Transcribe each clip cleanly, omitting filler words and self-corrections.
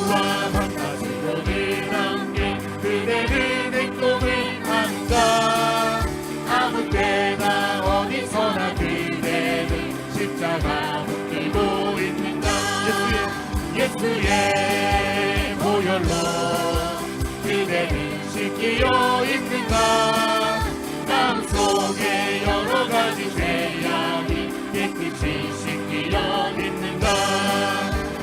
주와 밤낮으로 늘 함께 그대는 행동을 하는가. 아무 때나 어디서나 그대는 십자가 붙들고 있는가. 예수의 보혈로 그대는 씻기어 있는가. 마음속에 여러 가지 죄악이 깨끗이 씻기어 있는가.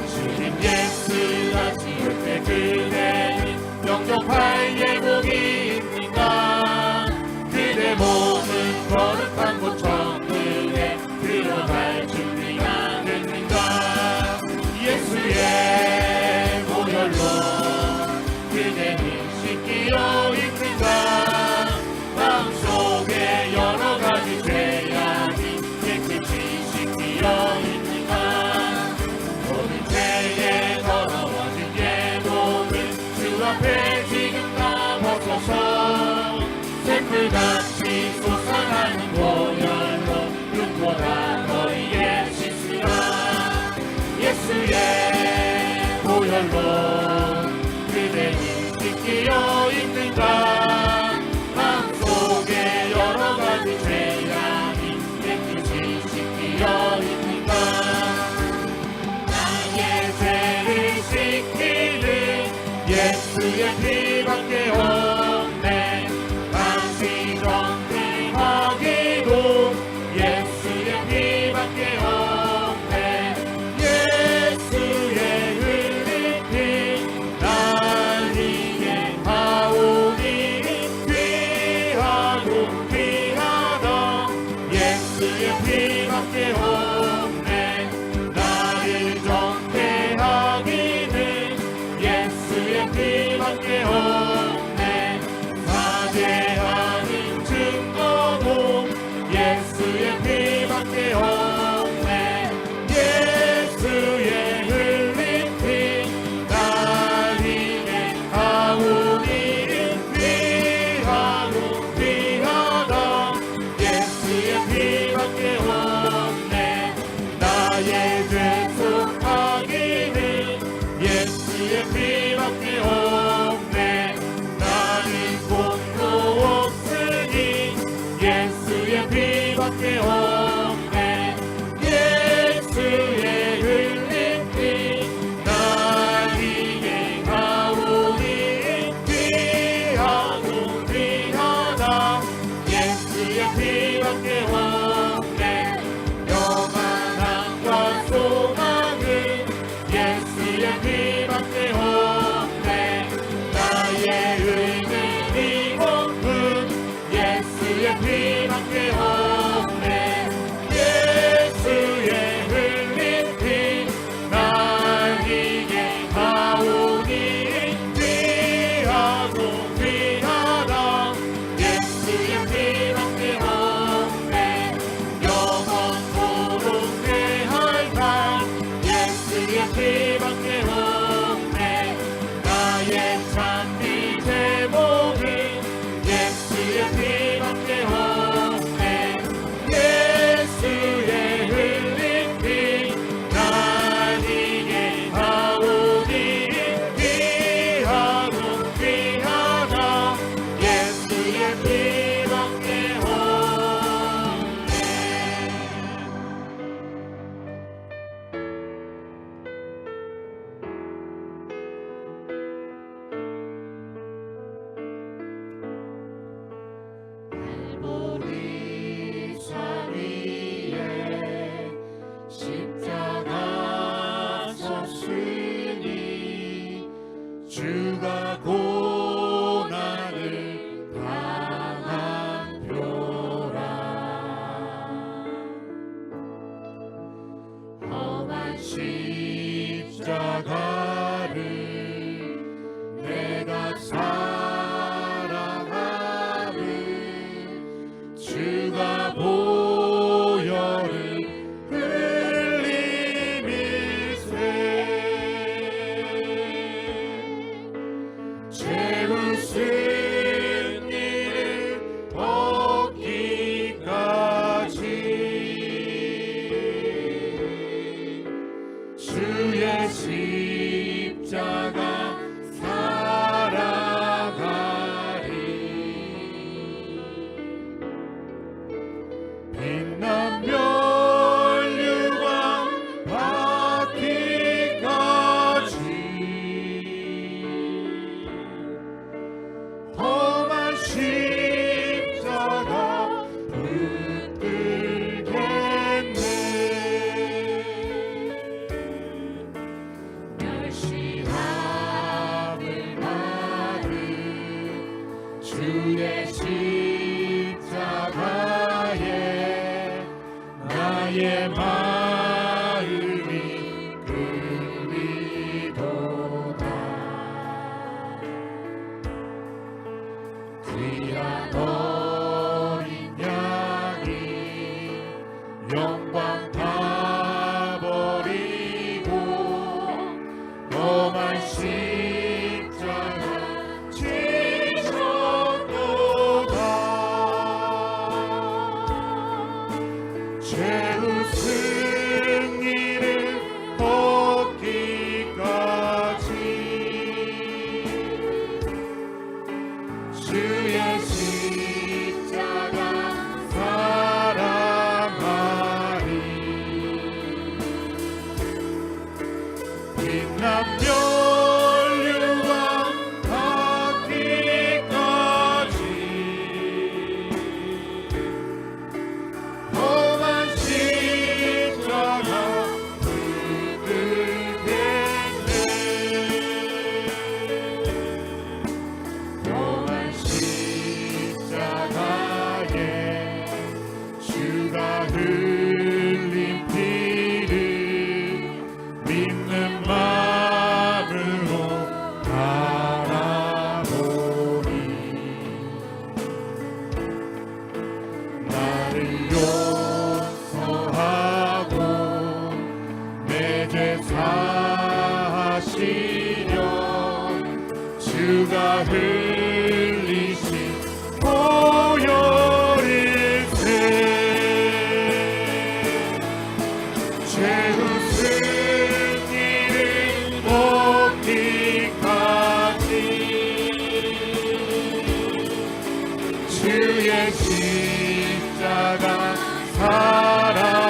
주님 예수가 지을 때 그대는 영접할 예복이 있는가. 그대 몸은 거룩한 곳 천국에 들어갈 준비가 됐는가. 예수의 보혈로 그대는 씻기어 있는가. 마음속에 여러 가지 죄악이 깨끗이 씻기어 있는가. 모든 죄에 더러워진 예복을 주 앞에 지금 다 벗어서 샘물같이 솟아나는 보혈로 눈보라 너희의 씻으라. 예수의 보혈로 그대는 씻기어 있는가. 마음속에 여러 가지 죄악이 깨끗이 씻기어 있는가. 나의 죄를 씻기는 예수의 피밖에 없네. 다시 정죄하기도 예수의 피밖에 없네. 예수의 흘린 피 날 위해 하오니 귀하고 귀하다. 예수의 피밖에 없네. 나를 정죄하기는 예수의 피밖에 없네. 사죄하는 증거도 예수의 피밖에 없네. 예수의 흘린 피 날 위해 하오니 귀하고 귀하다. 예수의 피밖에 없네. 나의 죄 속하기는 예수의 피밖에 없네. 나는 공도 없으니 예수의 피밖에 없네. 예수의 흘린 피 날 위해 하오니 귀하고 귀하다. 예수의 피밖에 없네. 영원함과 소망은 예수의 피밖에 없네. 나의 의는 이복은 예수의 피밖에 없네. 예수의 흘린 피 날 위해 하오니 귀하고 귀하다. 예수의 피밖에 없네. 영원토록 대할까. 예수의 피밖에 없네. 나의 참비 제복은 예수의 피밖에 없네. 예수의 흘린 피 날 위해 하오니 귀하고 귀하다. 예수의 피밖에 없네. 갈보리 산 위에 십자가 섰으니 주가 고난을 당한 표라. 험한 십자가를 내가 사랑하는 주가 보혈을 흘림일세. 죄 웃은 일을 얻기까지 주의 십자가 나의 마음이 끌리도다. 귀한 어린 양이 영광 다 버리고 험한 십자가 지셨도다. 죄의 승리를 얻기까지 주의 십자가 사랑하리. 빛난 멸류관 닿기까지 험한 십자가 붙들겠네. 험한 십자가에 주가 흘린 피를 믿는 마음으로 바라보니 나를 용서하고 내 죄 사하시려 주가 흘리신 보혈일세. 죄의 승리를 얻기까지 주의 십자가 사랑하리.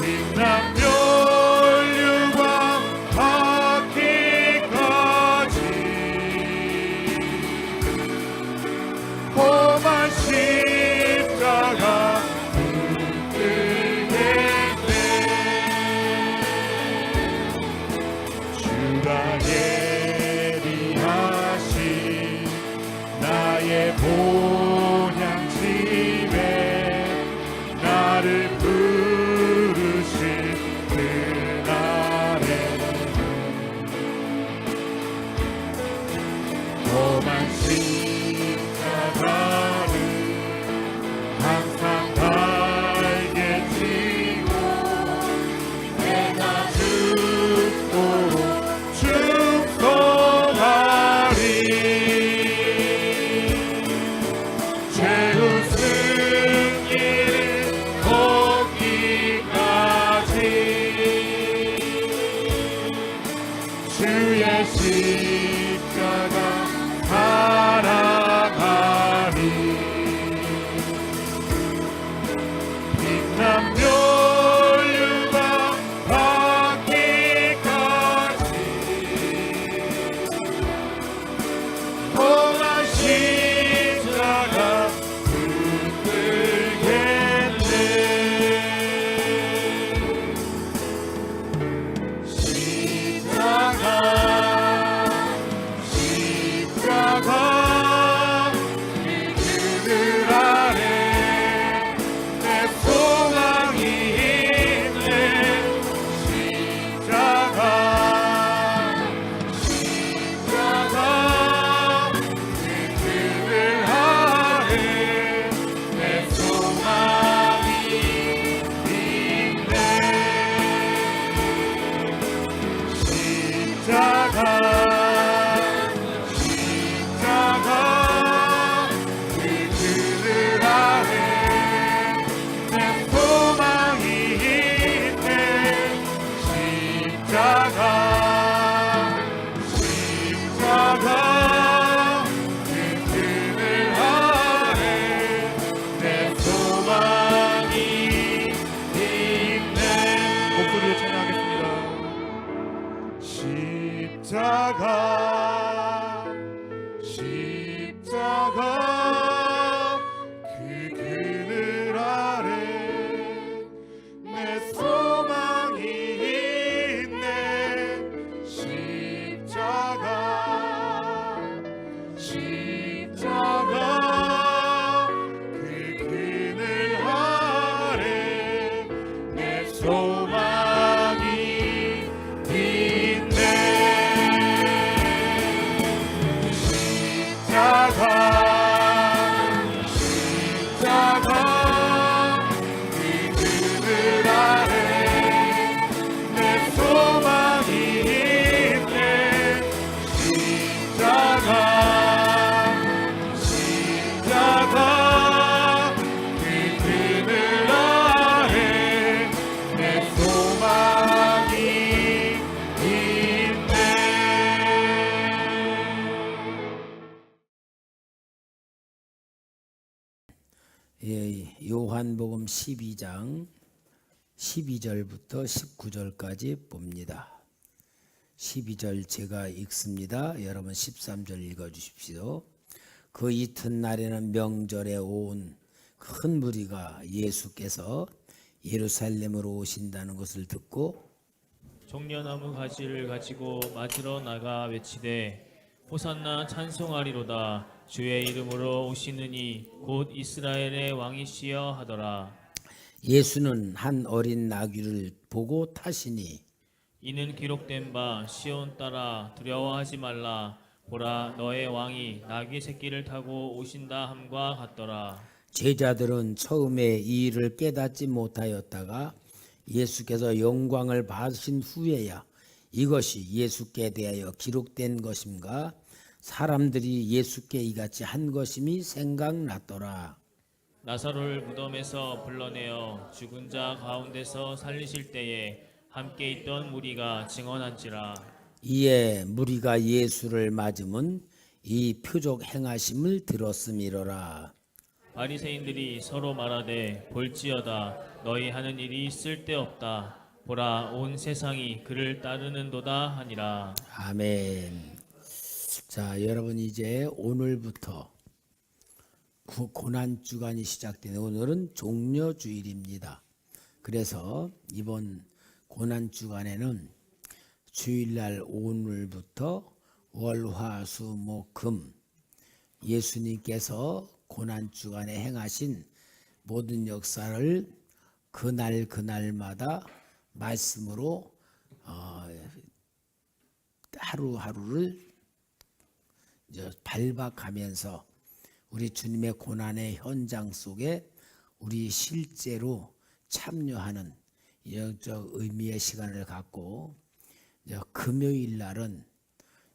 빛난 멸류관 닿기까지 험한 십자가 붙들겠네. 주가 예비하신 나의 본향집에 나를 부르신 그날에는 험한 십자가를 항상 달게 지고 내가 죽도록 충성하리. 죄의 승리를 얻기까지 주의 십자가 사랑하리. 빛난 멸류관 닿기까지 험한 십자가 붙들겠네. 십자가 그 그늘 아래 내 소망이 있네. 십자가 그 그늘 아래 내 소망이 있네. 십자가 그 그늘 아래 내 소망이 있네. 십자가 그 그늘 아래 내 소망이 있네. 목소리로 찬양하겠습니다. 십자가 그 그늘 아래 내 소망이 있네. 십자가 요한복음 12장 12절부터 19절까지 봅니다. 12절 제가 읽습니다. 여러분 13절 읽어주십시오. 그 이튿날에는 명절에 온 큰 무리가 예수께서 예루살렘으로 오신다는 것을 듣고 종려나무 가지를 가지고 맞으러 나가 외치되 호산나 찬송하리로다 주의 이름으로 오시느니 곧 이스라엘의 왕이시여 하더라. 예수는 한 어린 나귀를 보고 타시니 이는 기록된 바 시온 딸아 두려워하지 말라 보라 너의 왕이 나귀 새끼를 타고 오신다 함과 같더라. 제자들은 처음에 이 일을 깨닫지 못하였다가 예수께서 영광을 받으신 후에야 이것이 예수께 대하여 기록된 것임과 사람들이 예수께 이같이 한 것임이 생각났더라. 나사로를 무덤에서 불러내어 죽은 자 가운데서 살리실 때에 함께 있던 무리가 증언한지라. 이에 무리가 예수를 맞으면 이 표적 행하심을 들었음이로라. 바리새인들이 서로 말하되 볼지어다 너희 하는 일이 쓸데없다 보라 온 세상이 그를 따르는도다 하니라. 아멘. 자, 여러분 이제 오늘부터 고난 주간이 시작되는 오늘은 종려 주일입니다. 그래서 이번 고난 주간에는 주일날 오늘부터 월화수목금 예수님께서 고난 주간에 행하신 모든 역사를 그날마다 말씀으로 하루하루를 발박하면서 우리 주님의 고난의 현장 속에 우리 실제로 참여하는 영적 의미의 시간을 갖고 금요일 날은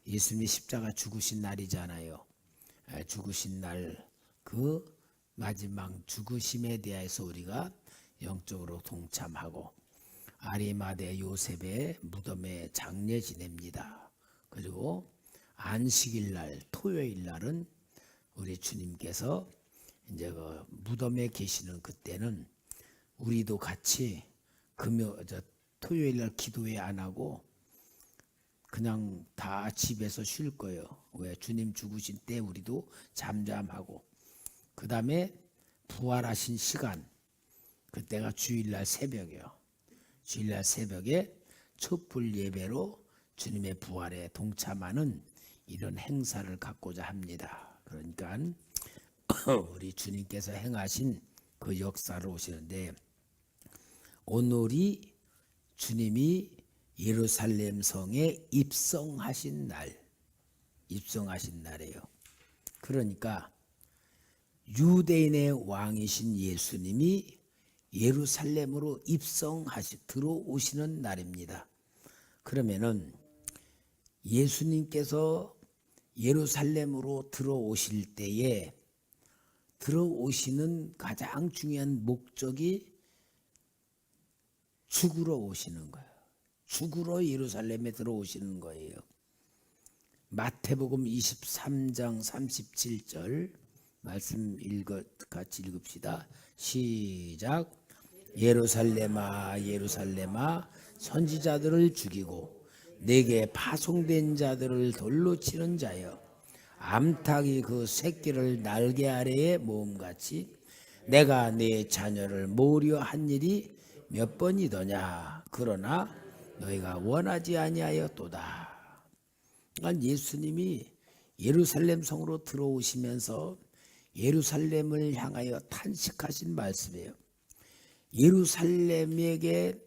예수님이 십자가 죽으신 날이잖아요. 죽으신 날 그 마지막 죽으심에 대해서 우리가 영적으로 동참하고 아리마대 요셉의 무덤에 장례 지냅니다. 그리고 안식일 날 토요일 날은 우리 주님께서 이제 그 무덤에 계시는 그때는 우리도 같이 토요일 날 기도회 안 하고 그냥 다 집에서 쉴 거예요. 왜? 주님 죽으신 때 우리도 잠잠하고 그 다음에 부활하신 시간 그때가 주일날 새벽이에요. 주일날 새벽에 촛불 예배로 주님의 부활에 동참하는 이런 행사를 갖고자 합니다. 그러니까 우리 주님께서 행하신 그 역사를 오시는데 오늘이 주님이 예루살렘 성에 입성하신 날이에요. 그러니까 유대인의 왕이신 예수님이 예루살렘으로 들어오시는 날입니다. 그러면은 예수님께서 예루살렘으로 들어오실 때에 들어오시는 가장 중요한 목적이 죽으러 오시는 거예요. 죽으러 예루살렘에 들어오시는 거예요. 마태복음 23장 37절 말씀 같이 읽읍시다. 시작. 예루살렘아 예루살렘아 선지자들을 죽이고 내게 파송된 자들을 돌로 치는 자여 암탉이 그 새끼를 날개 아래에 모음같이 내가 네 자녀를 모으려 한 일이 몇 번이더냐. 그러나 너희가 원하지 아니하였도다. 그러니까 예수님이 예루살렘 성으로 들어오시면서 예루살렘을 향하여 탄식하신 말씀이에요. 예루살렘에게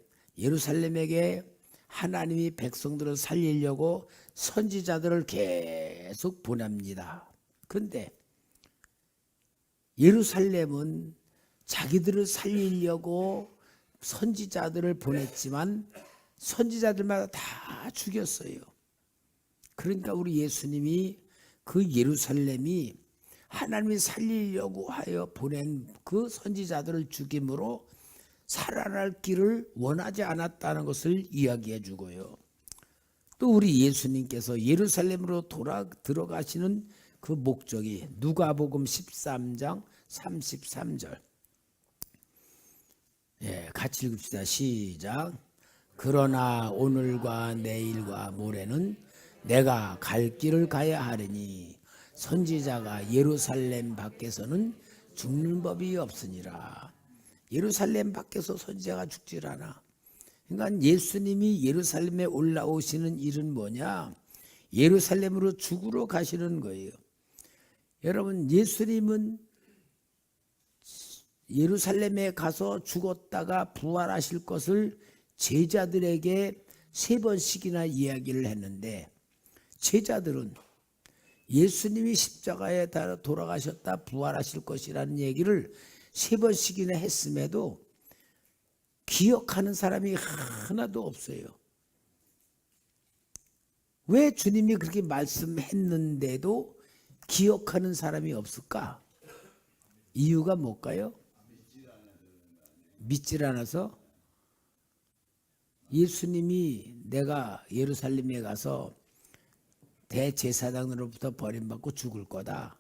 하나님이 백성들을 살리려고 선지자들을 계속 보냅니다. 그런데 예루살렘은 자기들을 살리려고 선지자들을 보냈지만 선지자들마다 다 죽였어요. 그러니까 우리 예수님이 그 예루살렘이 하나님이 살리려고 하여 보낸 그 선지자들을 죽임으로 살아날 길을 원하지 않았다는 것을 이야기해 주고요. 또 우리 예수님께서 예루살렘으로 들어가시는 그 목적이 누가복음 13장 33절. 예, 같이 읽읍시다. 시작. 그러나 오늘과 내일과 모레는 내가 갈 길을 가야 하리니 선지자가 예루살렘 밖에서는 죽는 법이 없으니라. 예루살렘 밖에서 선지자가 죽질 않아. 그러니까 예수님이 예루살렘에 올라오시는 일은 뭐냐? 예루살렘으로 죽으러 가시는 거예요. 여러분, 예수님은 예루살렘에 가서 죽었다가 부활하실 것을 제자들에게 3번씩이나 이야기를 했는데, 제자들은 예수님이 십자가에 달아 돌아가셨다 부활하실 것이라는 얘기를 3번씩이나 했음에도 기억하는 사람이 하나도 없어요. 왜 주님이 그렇게 말씀했는데도 기억하는 사람이 없을까? 이유가 뭘까요? 믿질 않아서? 예수님이 내가 예루살렘에 가서 대제사장으로부터 버림받고 죽을 거다.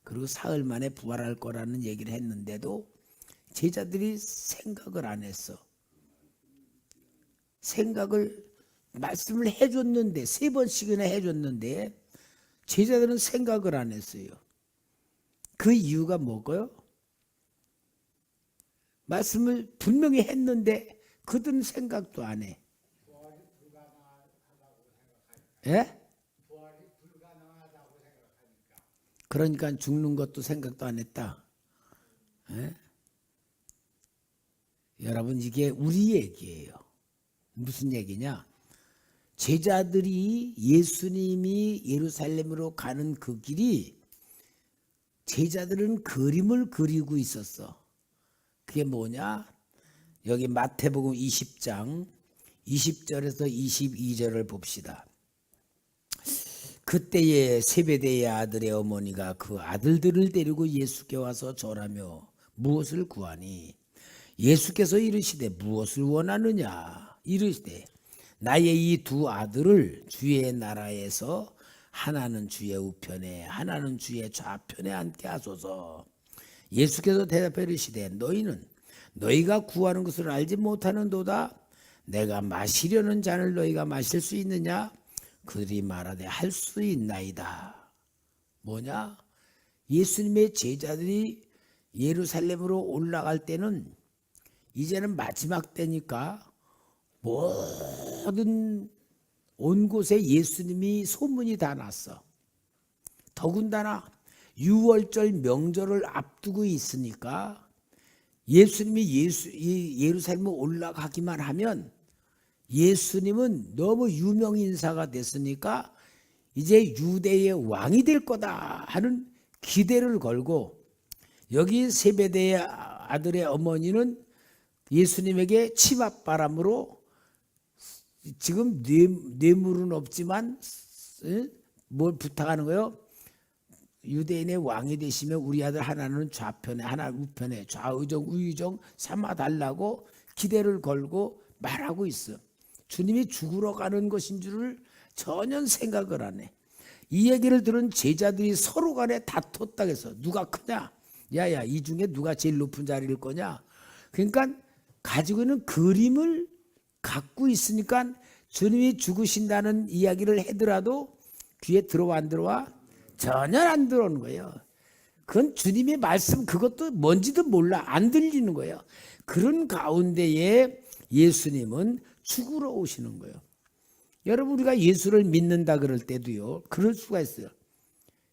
그리고 사흘 만에 부활할 거라는 얘기를 했는데도 제자들이 생각을 안 했어. 생각을 말씀을 해줬는데 3번씩이나 해줬는데 제자들은 생각을 안 했어요. 그 이유가 뭘까요? 말씀을 분명히 했는데 그들은 생각도 안 해. 예? 그러니까 죽는 것도 생각도 안 했다. 예? 여러분, 이게 우리 얘기예요. 무슨 얘기냐? 제자들이 예수님이 예루살렘으로 가는 그 길이 제자들은 그림을 그리고 있었어. 그게 뭐냐? 여기 마태복음 20장 20절에서 22절을 봅시다. 그때에 세베대의 아들의 어머니가 그 아들들을 데리고 예수께 와서 절하며 무엇을 구하니 예수께서 이르시되 무엇을 원하느냐 이르시되 나의 이 2 아들을 주의 나라에서 하나는 주의 우편에 하나는 주의 좌편에 앉게 하소서. 예수께서 대답해 이르시되 너희는 너희가 구하는 것을 알지 못하는도다. 내가 마시려는 잔을 너희가 마실 수 있느냐? 그들이 말하되 할 수 있나이다. 뭐냐? 예수님의 제자들이 예루살렘으로 올라갈 때는 이제는 마지막 때니까 모든 온 곳에 예수님이 소문이 다 났어. 더군다나 유월절 명절을 앞두고 있으니까 예수님이 예루살렘에 올라가기만 하면 예수님은 너무 유명 인사가 됐으니까 이제 유대의 왕이 될 거다 하는 기대를 걸고, 여기 세베대의 아들의 어머니는 예수님에게 치맛바람으로 지금 뇌물은 없지만 뭘 부탁하는 거예요? 유대인의 왕이 되시면 우리 아들 하나는 좌편에 하나 우편에 좌의정 우의정 삼아달라고 기대를 걸고 말하고 있어. 주님이 죽으러 가는 것인 줄을 전혀 생각을 안 해. 이 얘기를 들은 제자들이 서로 간에 다퉜다 해서 누가 크냐? 야야, 이 중에 누가 제일 높은 자리일 거냐? 그러니까 가지고 있는 그림을 갖고 있으니까 주님이 죽으신다는 이야기를 하더라도 귀에 들어와 안 들어와? 전혀 안 들어오는 거예요. 그건 주님의 말씀 그것도 뭔지도 몰라. 안 들리는 거예요. 그런 가운데에 예수님은 죽으러 오시는 거예요. 여러분, 우리가 예수를 믿는다 그럴 때도요, 그럴 수가 있어요.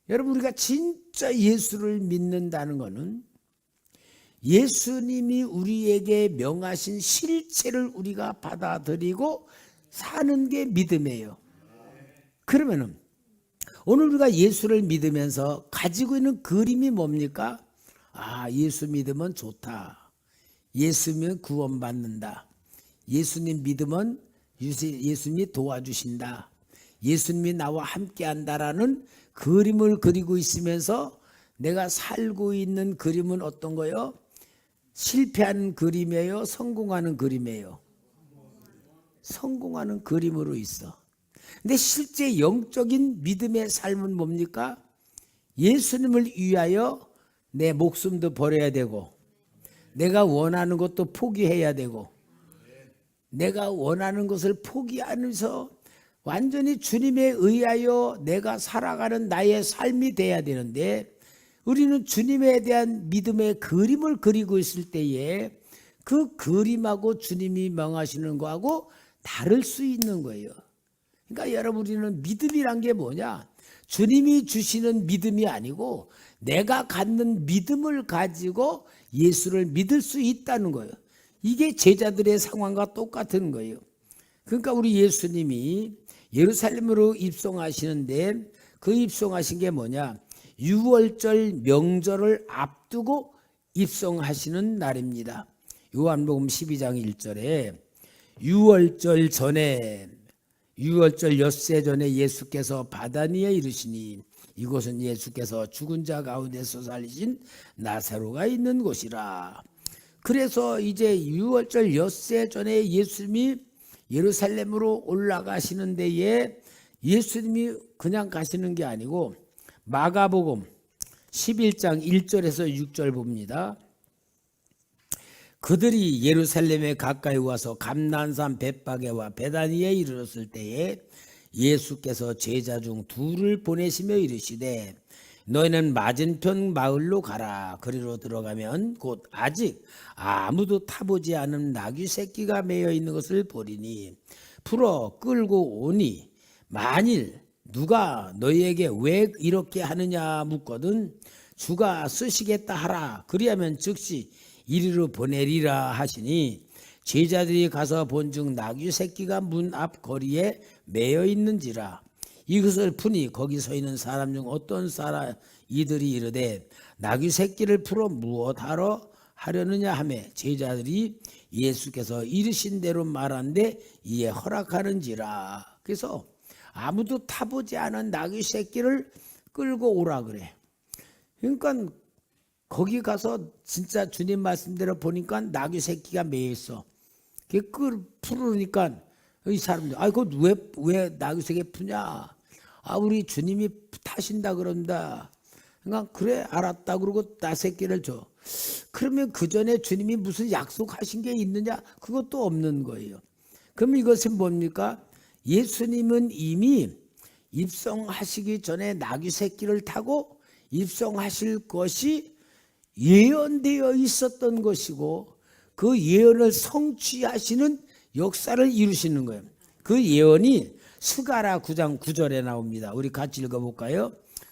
여러분, 우리가 진짜 예수를 믿는다는 것은 예수님이 우리에게 명하신 실체를 우리가 받아들이고 사는 게 믿음이에요. 그러면은 오늘 우리가 예수를 믿으면서 가지고 있는 그림이 뭡니까? 아, 예수 믿으면 좋다. 예수 믿으면 구원받는다. 예수님 믿으면 예수님이 도와주신다. 예수님이 나와 함께한다라는 그림을 그리고 있으면서 내가 살고 있는 그림은 어떤 거예요? 실패하는 그림이에요? 성공하는 그림이에요? 성공하는 그림으로 있어. 근데 실제 영적인 믿음의 삶은 뭡니까? 예수님을 위하여 내 목숨도 버려야 되고 내가 원하는 것도 포기해야 되고 내가 원하는 것을 포기하면서 완전히 주님에 의하여 내가 살아가는 나의 삶이 돼야 되는데 우리는 주님에 대한 믿음의 그림을 그리고 있을 때에 그 그림하고 주님이 명하시는 거하고 다를 수 있는 거예요. 그러니까 여러분 우리는 믿음이란 게 뭐냐? 주님이 주시는 믿음이 아니고 내가 갖는 믿음을 가지고 예수를 믿을 수 있다는 거예요. 이게 제자들의 상황과 똑같은 거예요. 그러니까 우리 예수님이 예루살렘으로 입성하시는데 그 입성하신 게 뭐냐? 유월절 명절을 앞두고 입성하시는 날입니다. 요한복음 12장 1절에 유월절 엿새 전에 예수께서 바다니에 이르시니 이곳은 예수께서 죽은 자 가운데서 살리신 나사로가 있는 곳이라. 그래서 이제 유월절 엿새 전에 예수님이 예루살렘으로 올라가시는 데에 예수님이 그냥 가시는 게 아니고 마가복음 11장 1절에서 6절 봅니다. 그들이 예루살렘에 가까이 와서 감난산 벳바게와 베다니에 이르렀을 때에 예수께서 제자 중 둘을 보내시며 이르시되 너희는 맞은편 마을로 가라. 그리로 들어가면 곧 아직 아무도 타보지 않은 나귀 새끼가 매여 있는 것을 보리니 풀어 끌고 오니 만일 누가 너희에게 왜 이렇게 하느냐 묻거든 주가 쓰시겠다 하라. 그리하면 즉시 이리로 보내리라 하시니 제자들이 가서 본즉 나귀 새끼가 문 앞 거리에 매여 있는지라. 이것을 푸니 거기 서 있는 사람 중 어떤 사람 이들이 이르되 나귀 새끼를 풀어 무엇하러 하려느냐 하매 제자들이 예수께서 이르신 대로 말한데 이에 허락하는지라. 그래서 아무도 타보지 않은 나귀 새끼를 끌고 오라 그래. 그러니까 거기 가서 진짜 주님 말씀대로 보니까 나귀 새끼가 매여 있어. 그걸 풀으니까 이 사람들 그거 왜 나귀 새끼 푸냐? 우리 주님이 타신다 그런다. 그러니까 그래 알았다 그러고 나 새끼를 줘. 그러면 그 전에 주님이 무슨 약속하신 게 있느냐? 그것도 없는 거예요. 그럼 이것은 뭡니까? 예수님은 이미 입성하시기 전에 나귀 새끼를 타고 입성하실 것이 예언되어 있었던 것이고 그 예언을 성취하시는 역사를 이루시는 거예요. 그 예언이 스가랴 9장 9절에 나옵니다. 우리 같이 읽어볼까요?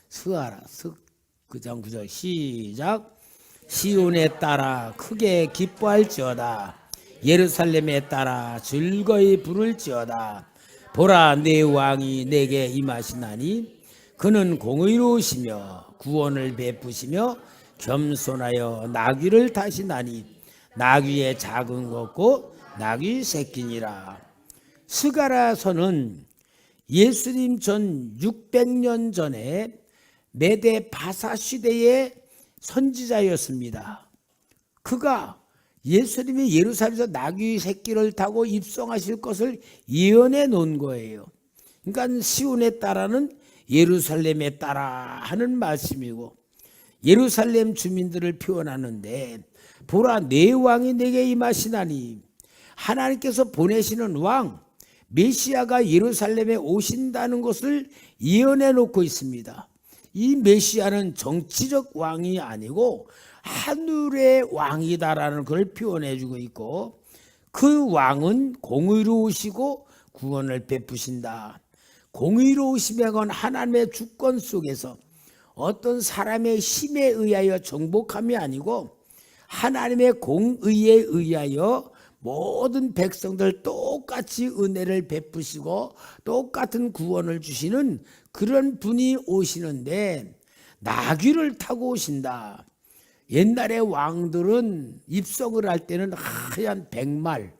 스가랴 9장 9절 시작. 시온에 따라 크게 기뻐할지어다. 예루살렘에 따라 즐거이 부를지어다. 보라 내 왕이 내게 임하시나니 그는 공의로우시며 구원을 베푸시며 겸손하여 나귀를 타시나니 나귀의 작은 것고 나귀 새끼니라. 스가랴서는 예수님 전 600년 전에 메대 바사 시대의 선지자였습니다. 그가 예수님이 예루살렘에서 나귀 새끼를 타고 입성하실 것을 예언해 놓은 거예요. 그러니까 시온에 따라는 예루살렘에 따라 하는 말씀이고 예루살렘 주민들을 표현하는데 보라 내 왕이 내게 임하시나니 하나님께서 보내시는 왕 메시아가 예루살렘에 오신다는 것을 예언해 놓고 있습니다. 이 메시아는 정치적 왕이 아니고 하늘의 왕이다라는 걸 표현해 주고 있고 그 왕은 공의로우시고 구원을 베푸신다. 공의로우심의 건 하나님의 주권 속에서 어떤 사람의 힘에 의하여 정복함이 아니고 하나님의 공의에 의하여 모든 백성들 똑같이 은혜를 베푸시고 똑같은 구원을 주시는 그런 분이 오시는데 나귀를 타고 오신다. 옛날에 왕들은 입성을 할 때는 하얀 백말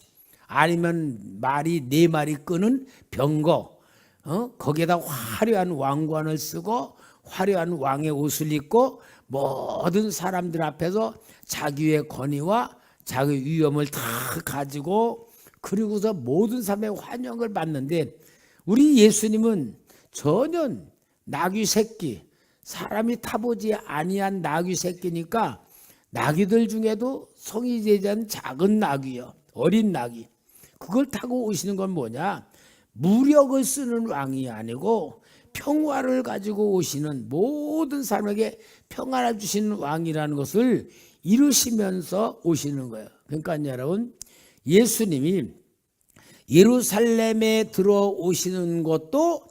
아니면 말이 4마리 끄는 병거 거기에다 화려한 왕관을 쓰고 화려한 왕의 옷을 입고 모든 사람들 앞에서 자기의 권위와 자기 위엄을 다 가지고 그리고서 모든 사람의 환영을 받는데 우리 예수님은 전혀 나귀 새끼 사람이 타보지 아니한 나귀 새끼니까 나귀들 중에도 성이 되지 않은 작은 나귀요, 어린 나귀. 그걸 타고 오시는 건 뭐냐? 무력을 쓰는 왕이 아니고 평화를 가지고 오시는, 모든 사람에게 평화를 주시는 왕이라는 것을 이루시면서 오시는 거예요. 그러니까 여러분, 예수님이 예루살렘에 들어오시는 것도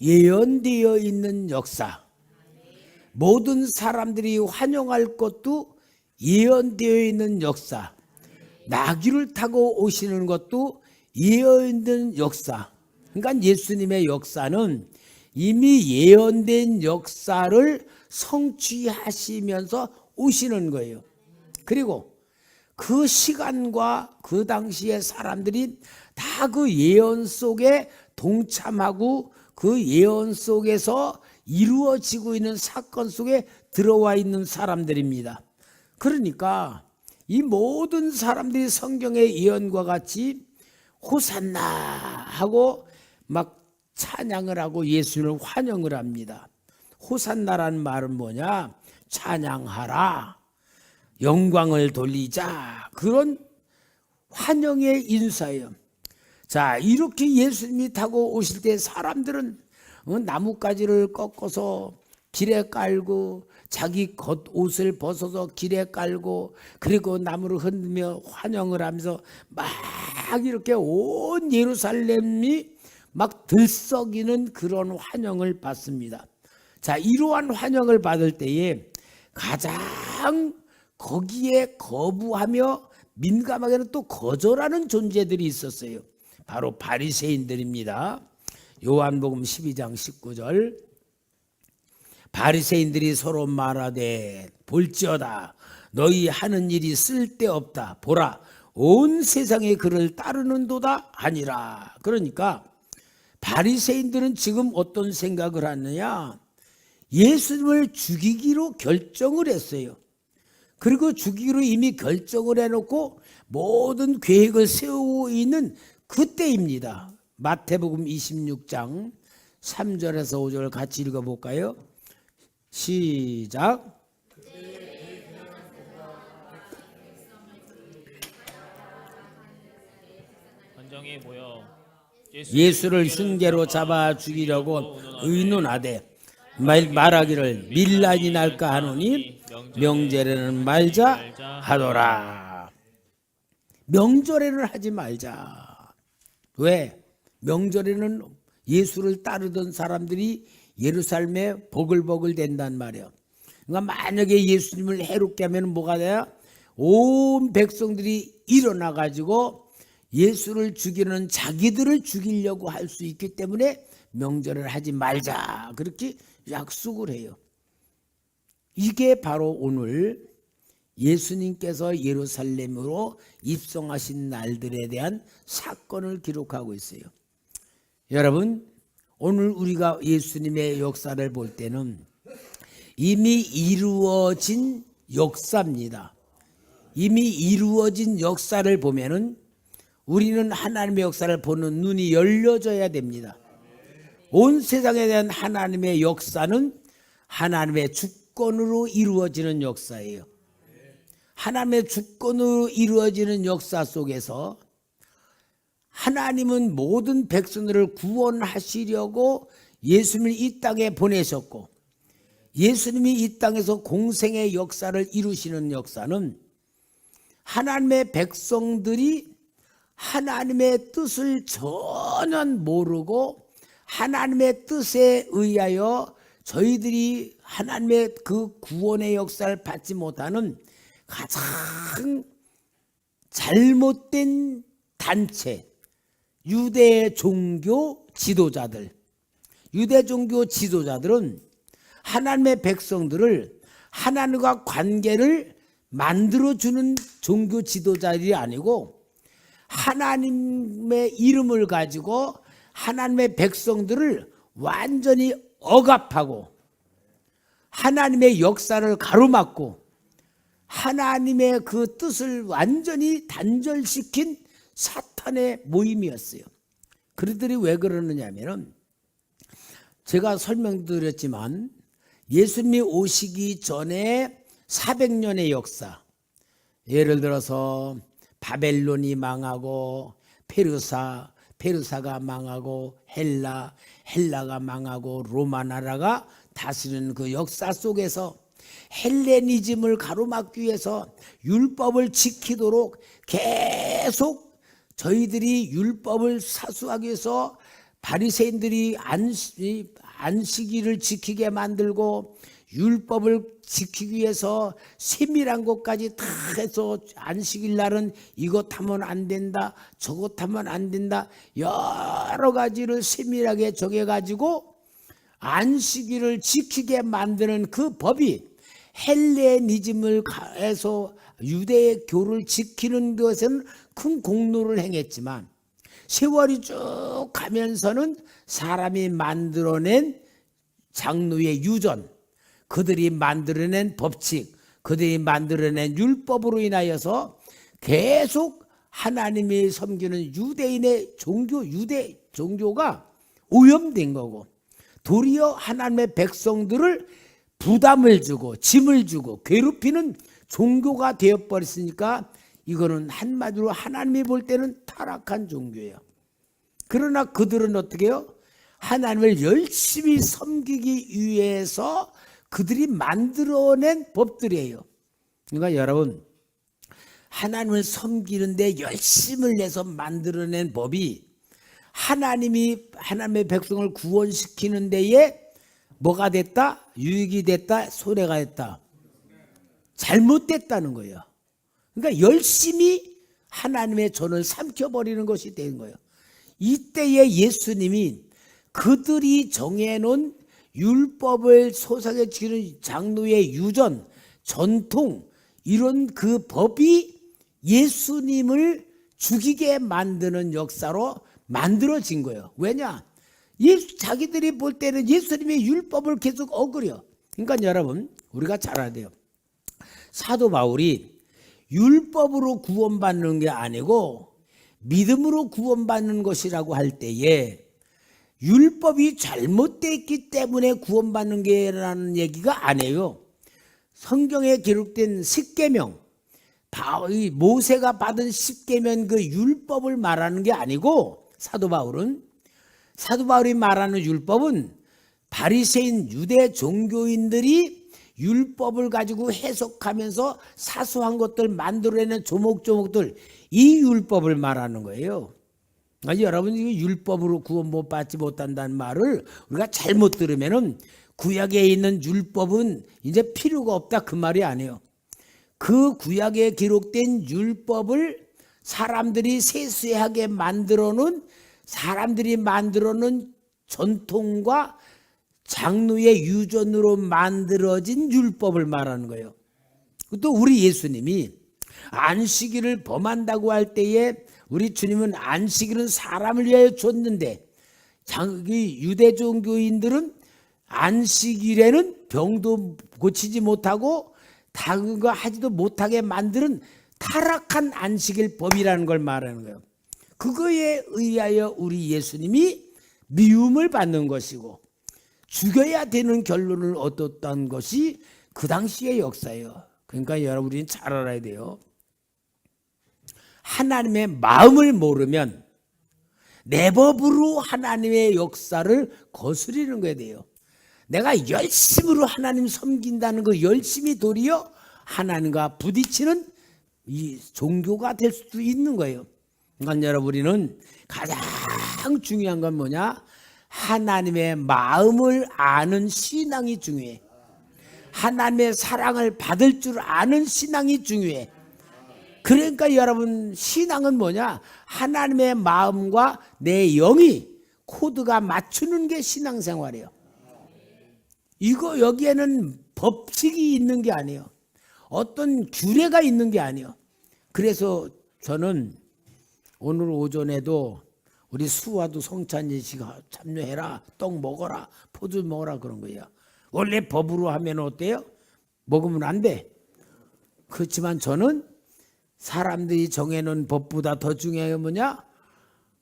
예언되어 있는 역사, 모든 사람들이 환영할 것도 예언되어 있는 역사, 나귀를 타고 오시는 것도 예언된 역사. 그러니까 예수님의 역사는 이미 예언된 역사를 성취하시면서 오시는 거예요. 그리고 그 시간과 그 당시의 사람들이 다 그 예언 속에 동참하고 그 예언 속에서 이루어지고 있는 사건 속에 들어와 있는 사람들입니다. 그러니까 이 모든 사람들이 성경의 예언과 같이 호산나 하고 막 찬양을 하고 예수님을 환영을 합니다. 호산나라는 말은 뭐냐? 찬양하라, 영광을 돌리자, 그런 환영의 인사예요. 자, 이렇게 예수님이 타고 오실 때 사람들은 나뭇가지를 꺾어서 길에 깔고 자기 겉옷을 벗어서 길에 깔고 그리고 나무를 흔들며 환영을 하면서 막 이렇게 온 예루살렘이 막 들썩이는 그런 환영을 받습니다. 자, 이러한 환영을 받을 때에 가장 거기에 거부하며 민감하게는 또 거절하는 존재들이 있었어요. 바로 바리새인들입니다. 요한복음 12장 19절, 바리새인들이 서로 말하되 볼지어다 너희 하는 일이 쓸데없다. 보라 온 세상에 그를 따르는도다 하니라. 그러니까 바리새인들은 지금 어떤 생각을 하느냐? 예수님을 죽이기로 결정을 했어요. 그리고 죽이기로 이미 결정을 해놓고 모든 계획을 세우고 있는 그때입니다. 마태복음 26장 3절에서 5절 같이 읽어볼까요? 시작. 관정에 모여 예수를 흉계로 잡아 죽이려고 의논하되 말하기를 밀란이 날까 하노니 명절에는 말자 하더라. 명절에는 하지 말자. 왜? 명절에는 예수를 따르던 사람들이 예루살렘에 보글보글 된단 말이에요. 그러니까 만약에 예수님을 해롭게 하면 뭐가 돼요? 온 백성들이 일어나 가지고 예수를 죽이는, 자기들을 죽이려고 할 수 있기 때문에 명절을 하지 말자, 그렇게 약속을 해요. 이게 바로 오늘 예수님께서 예루살렘으로 입성하신 날들에 대한 사건을 기록하고 있어요. 여러분, 오늘 우리가 예수님의 역사를 볼 때는 이미 이루어진 역사입니다. 이미 이루어진 역사를 보면은 우리는 하나님의 역사를 보는 눈이 열려져야 됩니다. 온 세상에 대한 하나님의 역사는 하나님의 주권으로 이루어지는 역사예요. 하나님의 주권으로 이루어지는 역사 속에서 하나님은 모든 백성들을 구원하시려고 예수님을 이 땅에 보내셨고, 예수님이 이 땅에서 공생의 역사를 이루시는 역사는 하나님의 백성들이 하나님의 뜻을 전혀 모르고 하나님의 뜻에 의하여 저희들이 하나님의 그 구원의 역사를 받지 못하는 가장 잘못된 단체, 유대 종교 지도자들, 유대 종교 지도자들은 하나님의 백성들을 하나님과 관계를 만들어주는 종교 지도자들이 아니고 하나님의 이름을 가지고 하나님의 백성들을 완전히 억압하고 하나님의 역사를 가로막고 하나님의 그 뜻을 완전히 단절시킨 사탄의 모임이었어요. 그들이 왜 그러느냐 하면은 제가 설명드렸지만 예수님이 오시기 전에 400년의 역사, 예를 들어서 바벨론이 망하고 페르사가 망하고 헬라가 망하고 로마 나라가 다스리는 그 역사 속에서 헬레니즘을 가로막기 위해서 율법을 지키도록 계속 저희들이 율법을 사수하기 위해서 바리새인들이 안식일을 지키게 만들고 율법을 지키기 위해서 세밀한 것까지 다 해서 안식일 날은 이것 하면 안 된다, 저것 하면 안 된다, 여러 가지를 세밀하게 정해가지고 안식일을 지키게 만드는 그 법이 헬레니즘을 해서 유대교를 지키는 것은 큰 공로를 행했지만 세월이 쭉 가면서는 사람이 만들어낸 장로의 유전, 그들이 만들어낸 법칙, 그들이 만들어낸 율법으로 인하여서 계속 하나님이 섬기는 유대인의 유대 종교가 오염된 거고, 도리어 하나님의 백성들을 부담을 주고 짐을 주고 괴롭히는 종교가 되어버렸으니까 이거는 한마디로 하나님이 볼 때는 타락한 종교예요. 그러나 그들은 어떻게 해요? 하나님을 열심히 섬기기 위해서 그들이 만들어낸 법들이에요. 그러니까 여러분, 하나님을 섬기는데 열심을 내서 만들어낸 법이 하나님의 백성을 구원시키는 데에 뭐가 됐다? 유익이 됐다? 손해가 됐다? 잘못됐다는 거예요. 그러니까 열심히 하나님의 전을 삼켜버리는 것이 된 거예요. 이때에 예수님이 그들이 정해놓은 율법을 소상하게 지키는 장로의 유전, 전통, 이런 그 법이 예수님을 죽이게 만드는 역사로 만들어진 거예요. 왜냐? 자기들이 볼 때는 예수님의 율법을 계속 어그려. 그러니까 여러분, 우리가 잘 알아야 돼요. 사도 바울이 율법으로 구원받는 게 아니고 믿음으로 구원받는 것이라고 할 때에 율법이 잘못됐기 때문에 구원받는 게라는 얘기가 아니에요. 성경에 기록된 십계명, 모세가 받은 십계명 그 율법을 말하는 게 아니고 사도 바울이 말하는 율법은 바리새인 유대 종교인들이 율법을 가지고 해석하면서 사소한 것들 만들어내는 조목조목들, 이 율법을 말하는 거예요. 아니, 여러분이 율법으로 구원 못 받지 못한다는 말을 우리가 잘못 들으면은 구약에 있는 율법은 이제 필요가 없다, 그 말이 아니에요. 그 구약에 기록된 율법을 사람들이 세세하게 사람들이 만들어놓은 전통과 장로의 유전으로 만들어진 율법을 말하는 거예요. 또 우리 예수님이 안식일을 범한다고 할 때에 우리 주님은 안식일은 사람을 위하여 줬는데 유대 종교인들은 안식일에는 병도 고치지 못하고 다른 거 하지도 못하게 만드는 타락한 안식일 법이라는 걸 말하는 거예요. 그거에 의하여 우리 예수님이 미움을 받는 것이고 죽여야 되는 결론을 얻었던 것이 그 당시의 역사예요. 그러니까 여러분이 잘 알아야 돼요. 하나님의 마음을 모르면 내 법으로 하나님의 역사를 거스리는 거야 돼요. 내가 열심으로 하나님 섬긴다는 거, 열심히 도리어 하나님과 부딪히는 이 종교가 될 수도 있는 거예요. 그러니까 여러분은 가장 중요한 건 뭐냐? 하나님의 마음을 아는 신앙이 중요해. 하나님의 사랑을 받을 줄 아는 신앙이 중요해. 그러니까 여러분, 신앙은 뭐냐? 하나님의 마음과 내 영이 코드가 맞추는 게 신앙생활이에요. 이거 여기에는 법칙이 있는 게 아니에요. 어떤 규례가 있는 게 아니에요. 그래서 저는 오늘 오전에도 우리 수화도 성찬 예식 참여해라, 떡 먹어라, 포도 먹어라 그런 거예요. 원래 법으로 하면 어때요? 먹으면 안 돼. 그렇지만 저는 사람들이 정해놓은 법보다 더 중요한 게 뭐냐?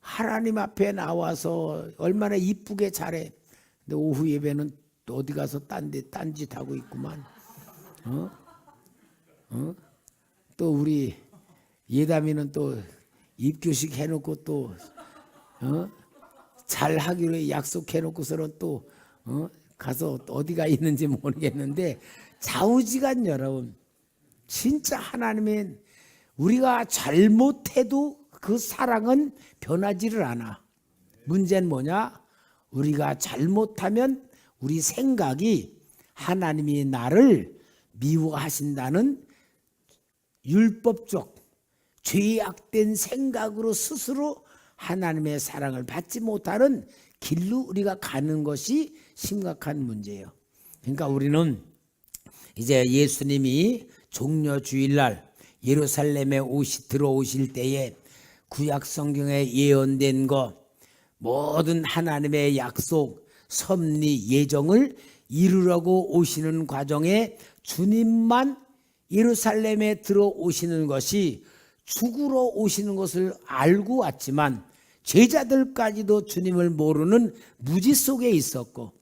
하나님 앞에 나와서 얼마나 이쁘게 잘해. 근데 오후 예배는 또 어디 가서 딴짓 하고 있구만. 또 우리 예담이는 또 입교식 해놓고 또 잘 하기로 약속해놓고서는 또 가서 어디가 있는지 모르겠는데, 좌우지간 여러분, 진짜 하나님은 우리가 잘못해도 그 사랑은 변하지를 않아. 문제는 뭐냐? 우리가 잘못하면 우리 생각이 하나님이 나를 미워하신다는 율법적 죄악된 생각으로 스스로 하나님의 사랑을 받지 못하는 길로 우리가 가는 것이 심각한 문제예요. 그러니까 우리는 이제 예수님이 종려 주일날 예루살렘에 들어오실 때에 구약 성경에 예언된 것, 모든 하나님의 약속, 섭리, 예정을 이루려고 오시는 과정에 주님만 예루살렘에 들어오시는 것이 죽으러 오시는 것을 알고 왔지만 제자들까지도 주님을 모르는 무지 속에 있었고,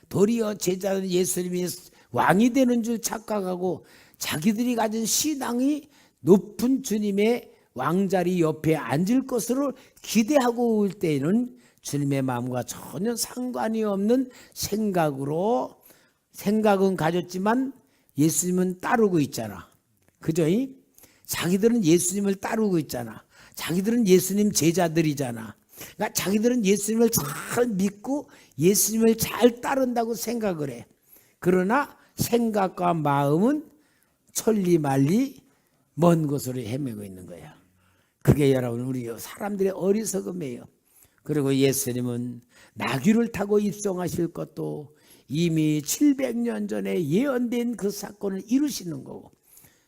도리어 제자들은 예수님이 왕이 되는 줄 착각하고 자기들이 가진 신앙이 높은 주님의 왕자리 옆에 앉을 것으로 기대하고 올 때에는 주님의 마음과 전혀 상관이 없는 생각은 가졌지만 예수님은 따르고 있잖아. 그죠? 자기들은 예수님을 따르고 있잖아. 자기들은 예수님 제자들이잖아. 그러니까 자기들은 예수님을 잘 믿고 예수님을 잘 따른다고 생각을 해. 그러나 생각과 마음은 천리말리 먼 곳으로 헤매고 있는 거야. 그게 여러분 우리 사람들의 어리석음이에요. 그리고 예수님은 나귀를 타고 입성하실 것도 이미 700년 전에 예언된 그 사건을 이루시는 거고,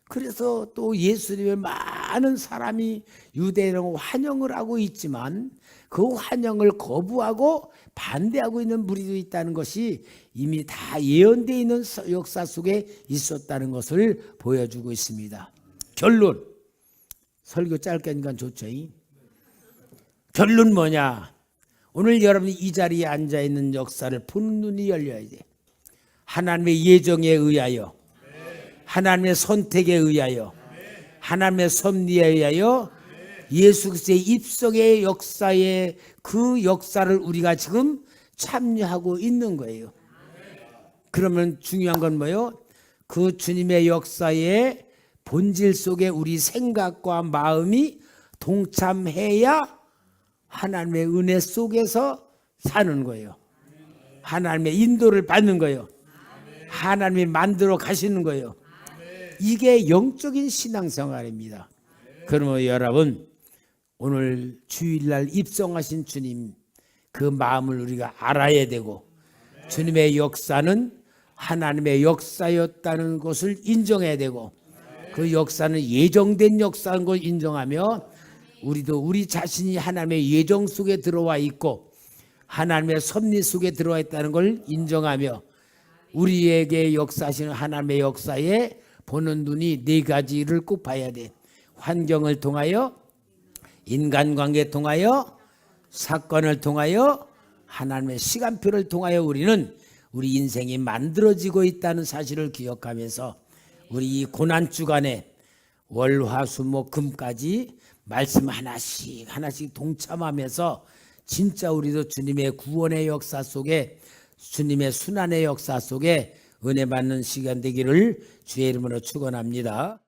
그래서 또 예수님의 많은 사람이 유대인은 환영을 하고 있지만 그 환영을 거부하고 반대하고 있는 무리도 있다는 것이 이미 다 예언되어 있는 역사 속에 있었다는 것을 보여주고 있습니다. 결론, 설교 짧게 하니까 좋죠. 결론 뭐냐? 오늘 여러분이 이 자리에 앉아있는 역사를 보는 눈이 열려야 돼. 하나님의 예정에 의하여, 하나님의 선택에 의하여, 하나님의 섭리에 의하여 예수 그리스도의 입성의 역사에, 그 역사를 우리가 지금 참여하고 있는 거예요. 그러면 중요한 건 뭐예요? 그 주님의 역사의 본질 속에 우리 생각과 마음이 동참해야 하나님의 은혜 속에서 사는 거예요. 하나님의 인도를 받는 거예요. 하나님이 만들어 가시는 거예요. 이게 영적인 신앙생활입니다. 그러면 여러분, 오늘 주일날 입성하신 주님, 그 마음을 우리가 알아야 되고, 주님의 역사는 하나님의 역사였다는 것을 인정해야 되고, 그 역사는 예정된 역사인 걸 인정하며, 우리도 우리 자신이 하나님의 예정 속에 들어와 있고 하나님의 섭리 속에 들어와 있다는 걸 인정하며, 우리에게 역사하시는 하나님의 역사에 보는 눈이 네 가지를 꼭 봐야 돼. 환경을 통하여, 인간관계를 통하여, 사건을 통하여, 하나님의 시간표를 통하여 우리는 우리 인생이 만들어지고 있다는 사실을 기억하면서 우리 이 고난주간에 월, 화, 수, 목, 금까지 말씀 하나씩 동참하면서 진짜 우리도 주님의 구원의 역사 속에, 주님의 순환의 역사 속에 은혜 받는 시간 되기를 주의 이름으로 축원합니다.